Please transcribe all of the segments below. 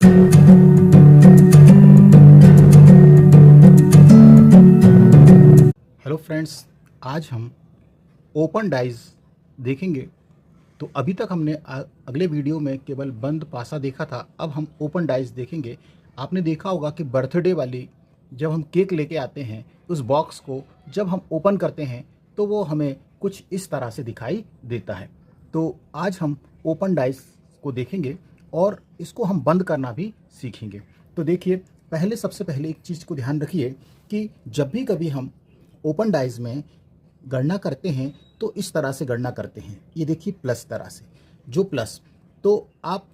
Hello friends, आज हम open dies देखेंगे। तो अभी तक हमने अगले वीडियो में केवल बंद पासा देखा था। अब हम ओपन डाइज देखेंगे। आपने देखा होगा कि बर्थडे वाली जब हम केक लेके आते हैं, उस बॉक्स को जब हम ओपन करते हैं तो वो हमें कुछ इस तरह से दिखाई देता है। तो आज हम ओपन डाइज को देखेंगे और इसको हम बंद करना भी सीखेंगे। तो देखिए, सबसे पहले एक चीज़ को ध्यान रखिए कि जब भी कभी हम ओपन डाइज में गणना करते हैं तो इस तरह से गणना करते हैं। ये देखिए प्लस तरह से, जो प्लस, तो आप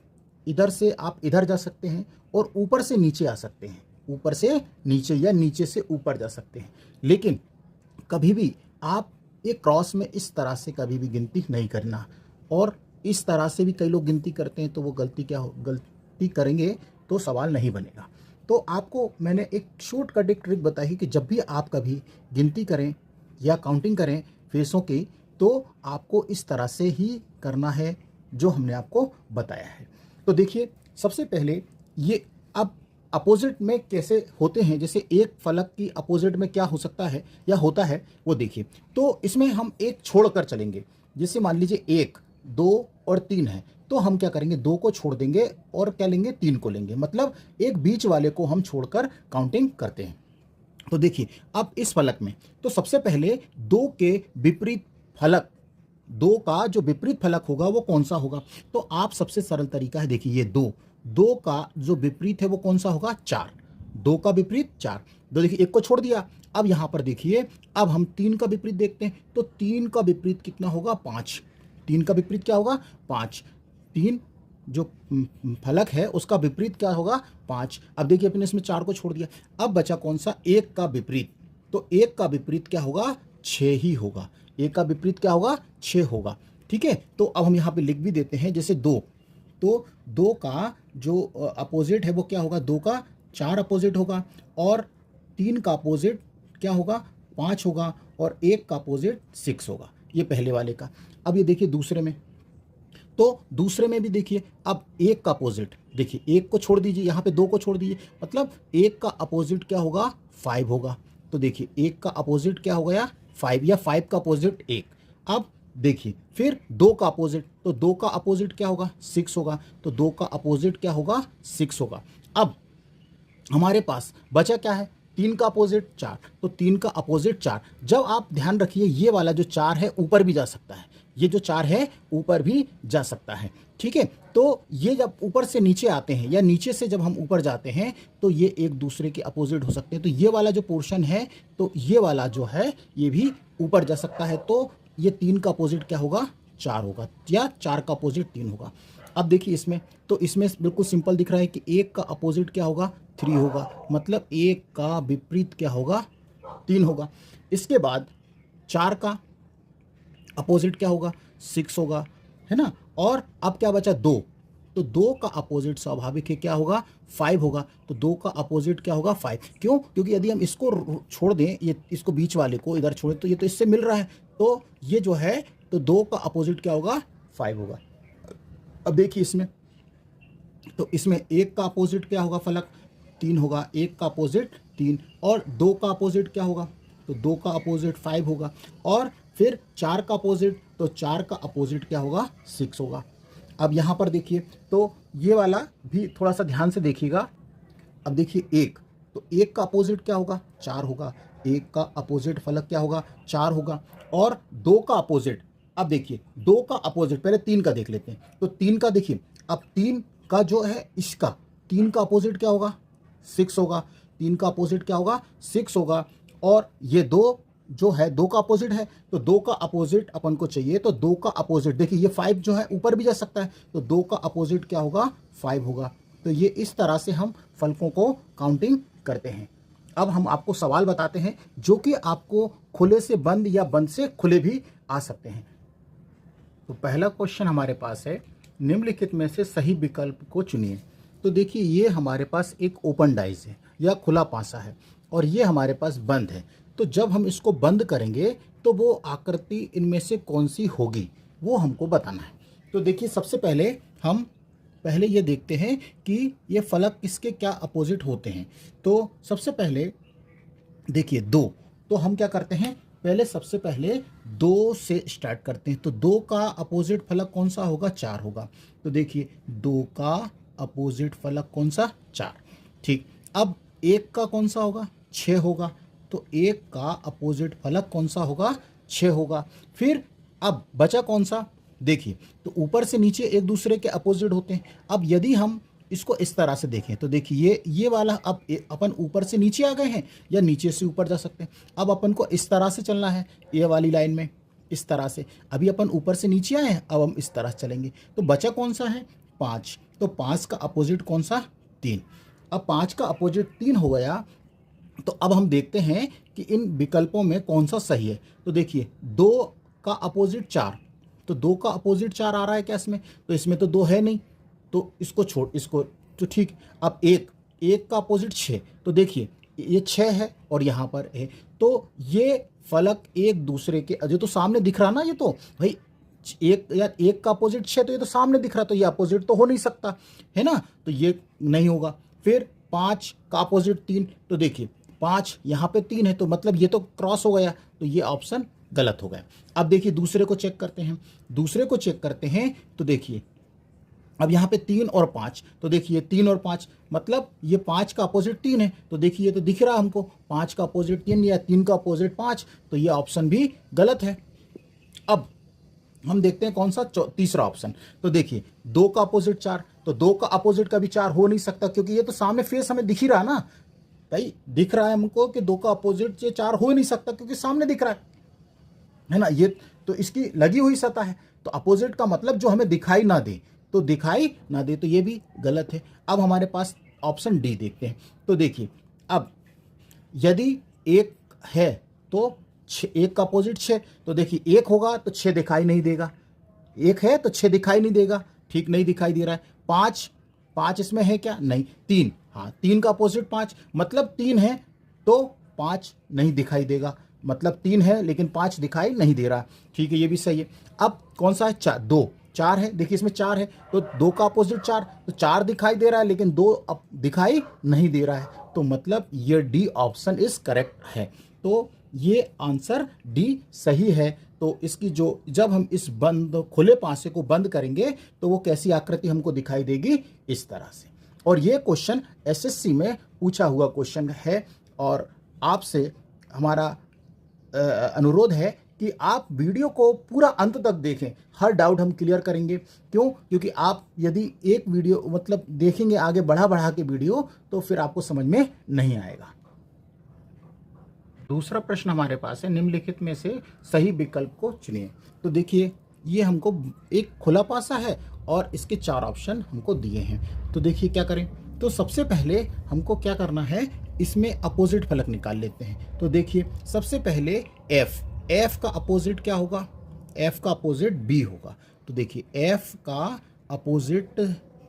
इधर से आप इधर जा सकते हैं और ऊपर से नीचे आ सकते हैं, ऊपर से नीचे या नीचे से ऊपर जा सकते हैं। लेकिन कभी भी आप एक क्रॉस में इस तरह से कभी भी गिनती नहीं करना। और इस तरह से भी कई लोग गिनती करते हैं तो वो गलती करेंगे तो सवाल नहीं बनेगा। तो आपको मैंने एक शॉर्टकट एक ट्रिक बताई कि जब भी आप कभी गिनती करें या काउंटिंग करें फेसों की, तो आपको इस तरह से ही करना है जो हमने आपको बताया है। तो देखिए, सबसे पहले ये अब अपोजिट में कैसे होते हैं, जैसे एक फलक की अपोजिट में क्या हो सकता है या होता है वो देखिए। तो इसमें हम एक छोड़ कर चलेंगे। जैसे मान लीजिए 1, 2 और 3 है, तो हम क्या करेंगे, 2 को छोड़ देंगे और क्या लेंगे, 3 को लेंगे। मतलब एक बीच वाले को हम छोड़कर काउंटिंग करते हैं। तो देखिए, अब इस फलक में तो सबसे पहले 2 के विपरीत फलक, 2 का जो विपरीत फलक होगा वो कौन सा होगा। तो आप सबसे सरल तरीका है, देखिए ये 2 का जो विपरीत है वो कौन सा होगा, 4। 2 का विपरीत 4। तो देखिए, 1 को छोड़ दिया। अब यहाँ पर देखिए, अब हम 3 का विपरीत देखते हैं। तो 3 का विपरीत कितना होगा, 5। 3 का विपरीत क्या होगा, 5। 3 जो फलक है उसका विपरीत क्या होगा, 5। अब देखिए, अपने इसमें 4 को छोड़ दिया। अब बचा कौन सा, 1 का विपरीत। तो 1 का विपरीत क्या होगा, 6 ही होगा। 1 का विपरीत क्या होगा, 6 होगा। ठीक है, तो अब हम यहाँ पे लिख भी देते हैं, जैसे 2। तो 2 का जो अपोजिट है वो क्या होगा, 2 का 4 अपोजिट होगा। और 3 का अपोजिट क्या होगा, 5 होगा। और 1 का अपोजिट 6 होगा। ये पहले वाले का। अब ये देखिए दूसरे में, तो दूसरे में भी देखिए, अब 1 का अपोजिट देखिए, 1 को छोड़ दीजिए, यहाँ पे 2 को छोड़ दीजिए, मतलब 1 का अपोजिट क्या होगा, 5 होगा। तो देखिए 1 का अपोजिट क्या हो गया, 5, या 5 का अपोजिट 1। अब देखिए फिर 2 का अपोजिट, तो 2 का अपोजिट क्या होगा, 6 होगा। तो 2 का अपोजिट क्या होगा, 6 होगा। अब हमारे पास बचा क्या है, 3 का अपोजिट 4। तो 3 का अपोजिट 4। जब आप ध्यान रखिए, ये वाला जो 4 है ऊपर भी जा सकता है, ये जो 4 है ऊपर भी जा सकता है। ठीक है, तो ये जब ऊपर से नीचे आते हैं या नीचे से जब हम ऊपर जाते हैं तो ये एक दूसरे के अपोजिट हो सकते हैं। तो ये वाला जो पोर्शन है, तो ये वाला जो है ये भी ऊपर जा सकता है। तो ये 3 का अपोजिट क्या होगा, 4 होगा, या 4 का अपोजिट 3 होगा। अब देखिए इसमें, तो इसमें बिल्कुल सिंपल दिख रहा है कि 1 का अपोजिट क्या होगा, 3 होगा। मतलब 1 का विपरीत क्या होगा, 3 होगा। इसके बाद 4 का अपोजिट क्या होगा, 6 होगा, है ना। और अब क्या बचा, 2। तो 2 का अपोजिट स्वाभाविक है क्या होगा, 5 होगा। तो 2 का अपोजिट क्या होगा, 5। क्यों, क्योंकि यदि हम इसको छोड़ दें, ये इसको बीच वाले को इधर छोड़ें, तो ये तो इससे मिल रहा है। तो ये जो है, तो 2 का अपोजिट क्या होगा, 5 होगा। अब देखिए इसमें, तो इसमें 1 का अपोजिट क्या होगा, फलक 3 होगा। 1 का अपोजिट 3। और 2 का अपोजिट क्या होगा, तो 2 का अपोजिट 5 होगा। और फिर 4 का अपोजिट, तो 4 का अपोजिट क्या होगा, 6 होगा। अब यहाँ पर देखिए, तो ये वाला भी थोड़ा सा ध्यान से देखिएगा। अब देखिए 1, तो 1 का अपोजिट क्या होगा, 4 होगा। 1 का अपोजिट फलक क्या होगा, 4 होगा। और 2 का अपोजिट, अब देखिए 2 का अपोजिट, पहले 3 का देख लेते हैं। तो 3 का देखिए, अब 3 का जो है इसका, 3 का अपोजिट क्या होगा, 6 होगा। 3 का अपोजिट क्या होगा, 6 होगा। और ये 2 जो है, 2 का अपोजिट है, तो 2 का अपोजिट अपन को चाहिए। तो 2 का अपोजिट देखिए, ये 5 जो है ऊपर भी जा सकता है, तो 2 का अपोजिट क्या होगा, 5 होगा। तो ये इस तरह से हम फलकों को काउंटिंग करते हैं। अब हम आपको सवाल बताते हैं जो कि आपको खुले से बंद या बंद से खुले भी आ सकते हैं। तो पहला क्वेश्चन हमारे पास है, निम्नलिखित में से सही विकल्प को चुनिए। तो देखिए, ये हमारे पास एक ओपन डाइस है या खुला पासा है, और ये हमारे पास बंद है। तो जब हम इसको बंद करेंगे तो वो आकृति इनमें से कौन सी होगी वो हमको बताना है। तो देखिए, सबसे पहले हम पहले ये देखते हैं कि ये फलक किसके क्या अपोजिट होते हैं। तो सबसे पहले देखिए 2, तो हम क्या करते हैं, पहले सबसे पहले 2 से स्टार्ट करते हैं। तो 2 का अपोजिट फलक कौन सा होगा, 4 होगा। तो देखिए 2 का अपोजिट फलक कौन सा, 4। ठीक, अब 1 का कौन सा होगा, 6 होगा। तो 1 का अपोजिट फलक कौन सा होगा, 6 होगा। फिर अब बचा कौन सा, देखिए तो ऊपर से नीचे एक दूसरे के अपोजिट होते हैं। अब यदि हम इसको इस तरह से देखें तो देखिए ये वाला, अब अपन ऊपर से नीचे आ गए हैं या नीचे से ऊपर जा सकते हैं। अब अपन को इस तरह से चलना है, ये वाली लाइन में इस तरह से। अभी अपन ऊपर से नीचे आए हैं, अब हम इस तरह चलेंगे। तो बचा कौन सा है, 5। तो 5 का अपोजिट कौन सा, 3। अब 5 का अपोजिट 3 हो गया। तो अब हम देखते हैं कि इन विकल्पों में कौन सा सही है। तो देखिए 2 का अपोजिट 4, तो 2 का अपोजिट 4 आ रहा है क्या इसमें, तो इसमें तो 2 है नहीं, तो इसको छोड़, इसको तो ठीक। अब 1 का अपोजिट 6, तो देखिए ये 6 है और यहाँ पर है। तो ये फलक एक दूसरे के, जो तो सामने दिख रहा ना, ये तो भाई 1 का अपोजिट 6, तो ये तो सामने दिख रहा, तो ये अपोजिट तो हो नहीं सकता है ना, तो ये नहीं होगा। फिर 5 का अपोजिट 3, तो देखिए 5 यहाँ पे 3 है, तो मतलब ये तो क्रॉस हो गया, तो ये ऑप्शन गलत हो गया। अब देखिए दूसरे को चेक करते हैं, तो देखिए अब यहाँ पे 3 और 5, तो देखिए 3 और 5 मतलब ये 5 का अपोजिट 3 है, तो देखिए ये तो दिख रहा हमको 5 का अपोजिट 3 या 3 का अपोजिट 5, तो ये ऑप्शन भी गलत है। अब हम देखते हैं कौन सा तीसरा ऑप्शन। तो देखिए 2 का अपोजिट 4, तो 2 का अपोजिट कभी 4 हो नहीं सकता, क्योंकि ये तो सामने फेस हमें दिख ही रहा ना भाई, दिख रहा है हमको कि 2 का अपोजिट ये 4 हो ही नहीं सकता, क्योंकि सामने दिख रहा है ना, ये तो इसकी लगी हुई सतह है। तो अपोजिट का मतलब जो हमें दिखाई ना दे, तो दिखाई ना दे, तो ये भी गलत है। अब हमारे पास ऑप्शन डी देखते हैं। तो देखिए अब यदि 1 है तो 1 का अपोजिट 6, तो देखिए 1 होगा तो 6 दिखाई नहीं देगा, 1 है तो 6 दिखाई नहीं देगा, ठीक नहीं दिखाई दे रहा है। 5 इसमें है क्या, नहीं। 3, हाँ 3 का अपोजिट 5, मतलब 3 है तो 5 नहीं दिखाई देगा, मतलब 3 है लेकिन 5 दिखाई नहीं दे रहा, ठीक है, ये भी सही है। अब कौन सा है, 4 है, देखिए इसमें 4 है, तो 2 का अपोजिट 4, तो 4 दिखाई दे रहा है लेकिन 2 अब दिखाई नहीं दे रहा है, तो मतलब ये डी ऑप्शन इज करेक्ट है। तो ये आंसर डी सही है। तो इसकी जो, जब हम इस बंद खुले पासे को बंद करेंगे तो वो कैसी आकृति हमको दिखाई देगी, इस तरह से। और ये क्वेश्चन एसएससी में पूछा हुआ क्वेश्चन है, और आपसे हमारा अनुरोध है कि आप वीडियो को पूरा अंत तक देखें, हर डाउट हम क्लियर करेंगे। क्यों, क्योंकि आप यदि एक वीडियो मतलब देखेंगे आगे बढ़ा के वीडियो, तो फिर आपको समझ में नहीं आएगा। दूसरा प्रश्न हमारे पास है, निम्नलिखित में से सही विकल्प को चुनिए। तो देखिए ये हमको एक खुला पासा है और इसके 4 ऑप्शन हमको दिए हैं। तो देखिए क्या करें, तो सबसे पहले हमको क्या करना है, इसमें अपोजिट फलक निकाल लेते हैं। तो देखिए सबसे पहले एफ का अपोजिट क्या होगा, एफ का अपोजिट बी होगा। तो देखिए एफ का अपोजिट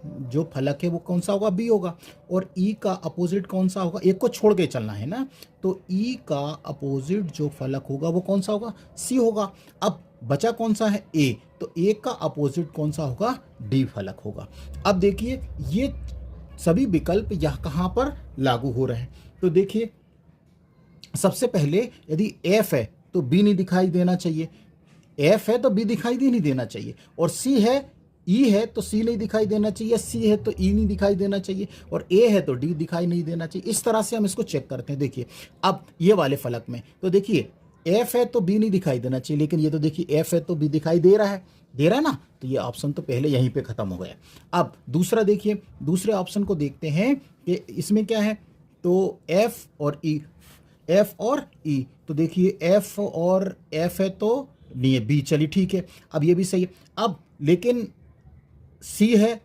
जो फलक है वो कौन सा होगा, बी होगा। और ई का अपोजिट कौन सा होगा, एक को छोड़ के चलना है ना, तो ई का अपोजिट जो फलक होगा वो कौन सा होगा, सी होगा। अब बचा कौन सा है, ए, तो ए का अपोजिट कौन सा होगा, डी फलक होगा। अब देखिए ये सभी विकल्प यहाँ कहाँ पर लागू हो रहे हैं। तो देखिए सबसे पहले यदि एफ है तो बी नहीं दिखाई देना चाहिए, एफ है तो बी दिखाई नहीं देना चाहिए, और सी है, ई है तो सी नहीं दिखाई देना चाहिए, सी है तो ई नहीं दिखाई देना चाहिए, और ए है तो डी दिखाई नहीं देना चाहिए। इस तरह से हम इसको चेक करते हैं। देखिए अब ये वाले फलक में तो देखिए एफ है तो बी नहीं दिखाई देना चाहिए, लेकिन ये तो देखिए एफ है तो बी दिखाई दे रहा है ना, तो ये ऑप्शन तो पहले यहीं पे खत्म हो गया। अब दूसरा देखिए, दूसरे ऑप्शन को देखते हैं कि इसमें क्या है, तो एफ और ई, एफ और ई, तो देखिए एफ और एफ है तो नहीं है, बी, चलिए ठीक है, अब ये भी सही है। अब लेकिन सी है,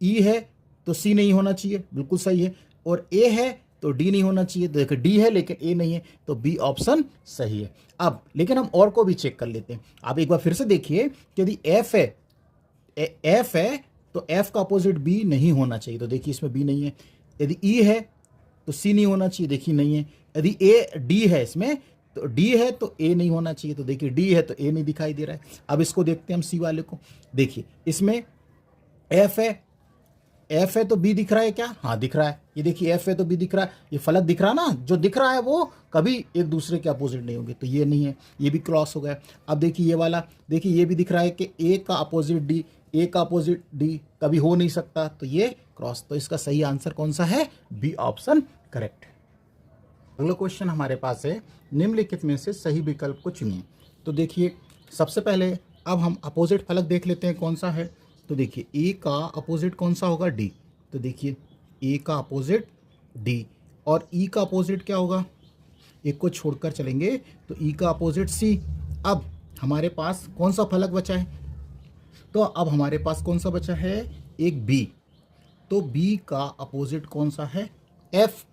ई है तो सी नहीं होना चाहिए, बिल्कुल सही है, और ए है तो डी नहीं होना चाहिए, तो देखिए डी है लेकिन ए नहीं है, तो बी ऑप्शन सही है। अब लेकिन हम और को भी चेक कर लेते हैं। आप एक बार फिर से देखिए कि यदि एफ है तो एफ का अपोजिट बी नहीं होना चाहिए, तो देखिए इसमें बी नहीं है। यदि ई है तो सी नहीं होना चाहिए, देखिए नहीं है। यदि ए डी है इसमें, तो डी है तो ए नहीं होना चाहिए, तो देखिए डी है तो ए नहीं दिखाई दे रहा है। अब इसको देखते हैं हम सी वाले को, देखिए इसमें एफ है एफ है तो बी दिख रहा है क्या? हाँ दिख रहा है। ये देखिए एफ है तो बी दिख रहा है। ये फलक दिख रहा है ना, जो दिख रहा है वो कभी एक दूसरे के अपोजिट नहीं होंगे, तो ये नहीं है, ये भी क्रॉस हो गया। अब देखिए ये वाला, देखिए ये भी दिख रहा है कि ए का अपोजिट डी, ए का अपोजिट डी कभी हो नहीं सकता, तो ये क्रॉस। तो इसका सही आंसर कौन सा है? B option correct. अगला क्वेश्चन हमारे पास है, निम्नलिखित में से सही विकल्प को चुनिए। तो देखिए सबसे पहले अब हम अपोजिट फलक देख लेते हैं कौन सा है। तो देखिए ए का अपोजिट कौन सा होगा? डी। तो देखिए ए का अपोजिट डी, और ई का अपोजिट क्या होगा? एक को छोड़कर चलेंगे तो ई का अपोजिट सी। अब हमारे पास कौन सा फलक बचा है? तो अब हमारे पास कौन सा बचा है? एक बी। तो बी का अपोजिट कौन सा है? एफ।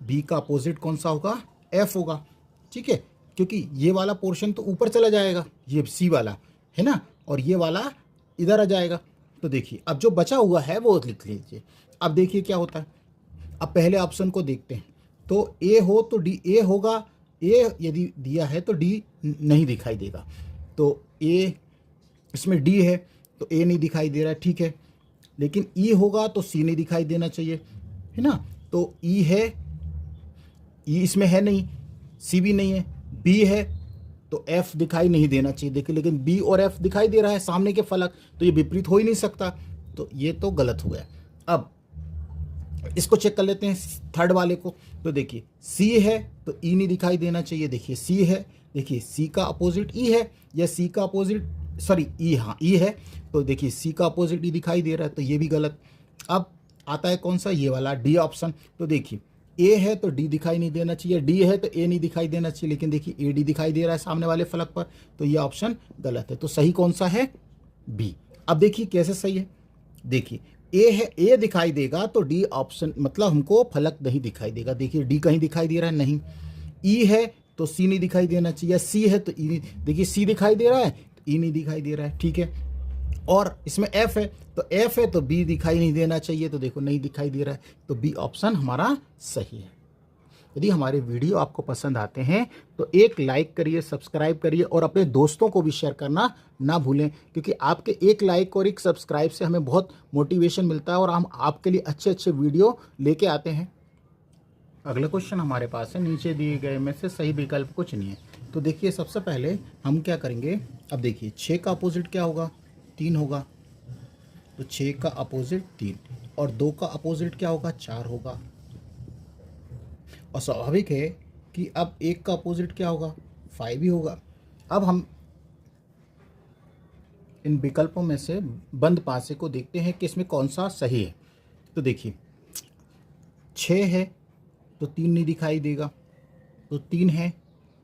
बी का अपोजिट कौन सा होगा? एफ होगा, ठीक है, क्योंकि ये वाला पोर्शन तो ऊपर चला जाएगा, ये सी वाला है ना, और ये वाला इधर आ जाएगा। तो देखिए अब जो बचा हुआ है वो लिख लीजिए। अब देखिए क्या होता है। अब पहले ऑप्शन को देखते हैं। तो ए हो तो डी ए होगा, ए यदि दिया है तो डी नहीं दिखाई देगा। तो ए, इसमें डी है तो ए नहीं दिखाई दे रहा है, ठीक है, लेकिन ई होगा तो सी नहीं दिखाई देना चाहिए, है ना। तो ई है, ई इसमें है नहीं, सी भी नहीं है, बी है तो एफ दिखाई नहीं देना चाहिए। देखिए लेकिन बी और एफ दिखाई दे रहा है सामने के फलक, तो ये विपरीत हो ही नहीं सकता, तो ये तो गलत हो गया। अब इसको चेक कर लेते हैं थर्ड वाले को। तो देखिए सी है तो ई नहीं दिखाई देना चाहिए। देखिए सी है, देखिए सी का अपोजिट ई है, या सी का अपोजिट, सॉरी ई, हाँ ई है, तो देखिए सी का अपोजिट ई दिखाई दे रहा है, तो ये भी गलत। अब आता है कौन सा? ये वाला डी ऑप्शन। तो देखिए ए है तो डी दिखाई नहीं देना चाहिए, डी है तो ए नहीं दिखाई देना चाहिए, लेकिन देखिए ए डी दिखाई दे रहा है सामने वाले फलक पर, तो ये ऑप्शन गलत है। तो सही कौन सा है? बी। अब देखिए कैसे सही है। देखिए ए है, ए दिखाई देगा तो डी ऑप्शन, मतलब हमको फलक नहीं दिखाई देगा। देखिए डी कहीं दिखाई दे रहा है नहीं। ई है तो सी नहीं दिखाई देना चाहिए, सी है तो ई, देखिए सी दिखाई दे रहा है तो ई नहीं दिखाई दे रहा है, ठीक है। और इसमें एफ है तो एफ है तो बी दिखाई नहीं देना चाहिए, तो देखो नहीं दिखाई दे रहा है, तो बी ऑप्शन हमारा सही है। यदि हमारे वीडियो आपको पसंद आते हैं तो एक लाइक करिए, सब्सक्राइब करिए और अपने दोस्तों को भी शेयर करना ना भूलें, क्योंकि आपके एक लाइक और एक सब्सक्राइब से हमें बहुत मोटिवेशन मिलता है और हम आपके लिए अच्छे अच्छे वीडियो लेके आते हैं। अगला क्वेश्चन हमारे पास है, नीचे दिए गए में से सही विकल्प को चुनिए। तो देखिए सबसे पहले हम क्या करेंगे। अब देखिए 6 का अपोजिट क्या होगा? 3 होगा, तो 6 का अपोजिट 3, और 2 का अपोजिट क्या होगा? 4 होगा। और स्वाभाविक है कि अब 1 का अपोजिट क्या होगा? 5 ही होगा। अब हम इन विकल्पों में से बंद पासे को देखते हैं कि इसमें कौन सा सही है। तो देखिए 6 है तो 3 नहीं दिखाई देगा, तो 3 है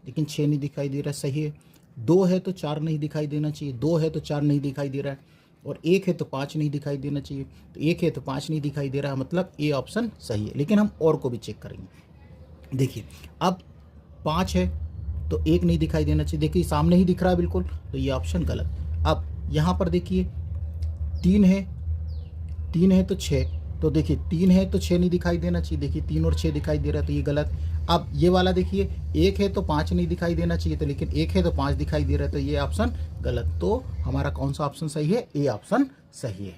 लेकिन 6 नहीं दिखाई दे रहा, सही है। 2 है तो 4 नहीं दिखाई देना चाहिए, 2 है तो 4 नहीं दिखाई दे रहा है, और 1 है तो 5 नहीं दिखाई देना चाहिए, तो 1 है तो 5 नहीं दिखाई दे रहा है, मतलब ए ऑप्शन सही है। लेकिन हम और को भी चेक करेंगे। देखिए अब 5 है तो 1 नहीं दिखाई देना चाहिए, देखिए सामने ही दिख रहा है बिल्कुल, तो ये ऑप्शन गलत। अब यहाँ पर देखिए 3 है, 3 है तो 6, तो देखिए 3 है तो 6 नहीं दिखाई देना चाहिए, देखिए 3 और 6 दिखाई दे रहा है, तो ये गलत। अब ये वाला देखिए 1 है तो 5 नहीं दिखाई देना चाहिए, तो लेकिन 1 है तो 5 दिखाई दे रहा है, तो ये ऑप्शन गलत। तो हमारा कौन सा ऑप्शन सही है? ए ऑप्शन सही है।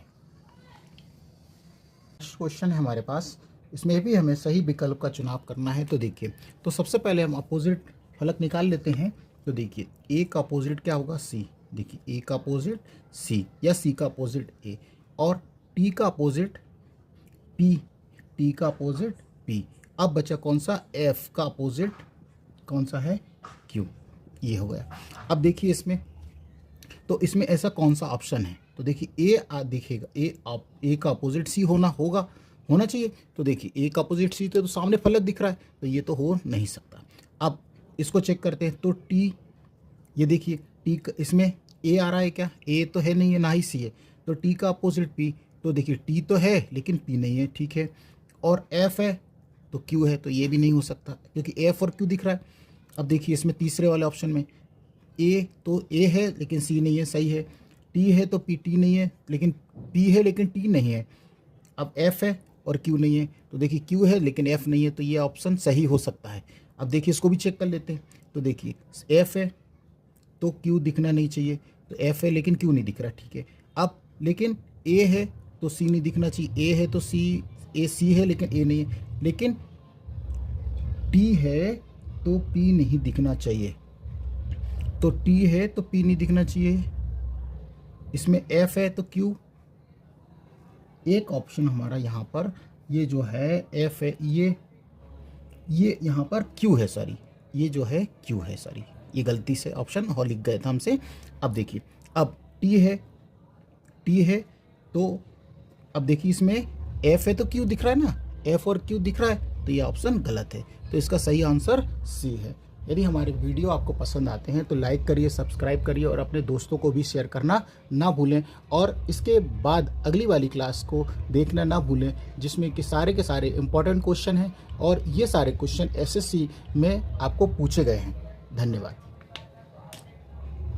नेक्स्ट क्वेश्चन है हमारे पास, इसमें भी हमें सही विकल्प का चुनाव करना है। तो देखिए, तो सबसे पहले हम अपोजिट फलक निकाल लेते हैं। तो देखिए ए का अपोजिट क्या होगा? सी। देखिए ए का अपोजिट सी, या सी का अपोजिट ए, और टी का अपोजिट पी, टी का अपोजिट पी। अब बचा कौन सा? एफ का अपोजिट कौन सा है? क्यू। ये हो गया। अब देखिए इसमें, तो इसमें ऐसा कौन सा ऑप्शन है? तो देखिए ए दिखेगा, ए का अपोजिट सी होना चाहिए। तो देखिए ए का अपोजिट सी, तो सामने फलक दिख रहा है, तो ये तो हो नहीं सकता। अब इसको चेक करते हैं। तो टी, ये देखिए टी, इसमें ए आ रहा है क्या? ए तो है नहीं है, ना ही सी है, तो टी का अपोजिट पी, तो देखिए टी तो है लेकिन पी नहीं है, ठीक है। और एफ है तो क्यू है, तो ये भी नहीं हो सकता क्योंकि एफ और क्यू दिख रहा है। अब देखिए इसमें तीसरे वाले ऑप्शन में ए, तो ए है लेकिन सी नहीं है, सही है। टी है तो पी, टी नहीं है लेकिन पी है, लेकिन टी नहीं है। अब एफ है और क्यू नहीं है, तो देखिए क्यू है लेकिन एफ नहीं है, तो ये ऑप्शन सही हो सकता है। अब देखिए इसको भी चेक कर लेते हैं। तो देखिए एफ है तो क्यू दिखना नहीं चाहिए, तो एफ है लेकिन क्यू नहीं दिख रहा, ठीक है। अब लेकिन ए है तो सी नहीं दिखना चाहिए, ए है तो सी, ए सी है लेकिन ए नहीं है, लेकिन टी है तो पी नहीं दिखना चाहिए, तो टी है तो पी नहीं दिखना चाहिए, इसमें एफ है तो क्यू, एक ऑप्शन हमारा यहाँ पर ये जो है एफ है, ये यहाँ पर क्यू है, सॉरी ये जो है क्यू है, सॉरी ये गलती से ऑप्शन और लिख गए थे हमसे। अब देखिए, अब टी है तो अब देखिए इसमें एफ है तो क्यू दिख रहा है ना, एफ और क्यू दिख रहा है, तो ये ऑप्शन गलत है, तो इसका सही आंसर सी है। यदि हमारे वीडियो आपको पसंद आते हैं तो लाइक करिए, सब्सक्राइब करिए और अपने दोस्तों को भी शेयर करना ना भूलें, और इसके बाद अगली वाली क्लास को देखना ना भूलें जिसमें कि सारे के सारे इम्पोर्टेंट क्वेश्चन हैं और ये सारे क्वेश्चन एसएससी में आपको पूछे गए हैं। धन्यवाद।